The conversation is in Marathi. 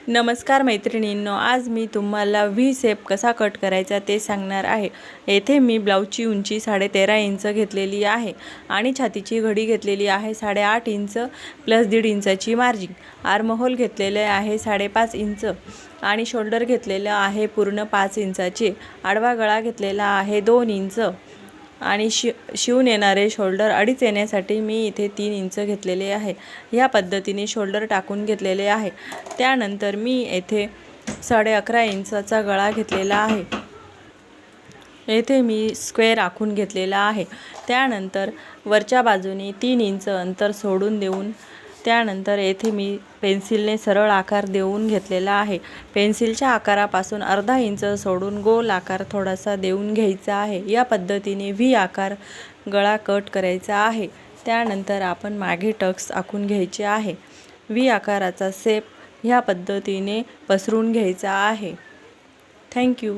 नमस्कार मैत्रिणींनो, आज मी तुम्हाला व्ही शेप कसा कट करायचा ते सांगणार आहे। येथे मी ब्लाऊजची उंची 13.5 इंच घेतलेली आहे आणि छातीची घडी घेतलेली आहे 8.5 इंच प्लस 1.5 इंचाची मार्जिन। आर्महोल घेतलेले आहे 5.5 इंच आणि शोल्डर घेतलेले आहे पूर्ण 5 इंचाचे। आडवा गळा घेतलेला आहे 2 इंच आणि शिवून येणारे शोल्डर 2.5 येण्यासाठी मी इथे 3 इंच घेतलेले आहे। या पद्धतीने शोल्डर टाकून घेतलेले आहे। त्यानंतर मी येथे 11.5 इंचाचा गळा घेतलेला आहे। येथे मी स्क्वेअर आखून घेतलेला आहे। त्यानंतर वरच्या बाजूने 3 इंच अंतर सोडून देऊन त्यानंतर येथे मी पेन्सिलने सरळ आकार देऊन घेतलेला आहे। पेन्सिलच्या आकारापासून अर्धा इंच सोडून गोल आकार थोडासा देऊन घ्यायचा आहे। या पद्धतीने व्ही आकार गळा कट करायचा आहे। त्यानंतर आपण मागे टक्स आखून घ्यायचे आहे। व्ही आकाराचा शेप ह्या पद्धतीने पसरून घ्यायचा आहे। थँक्यू।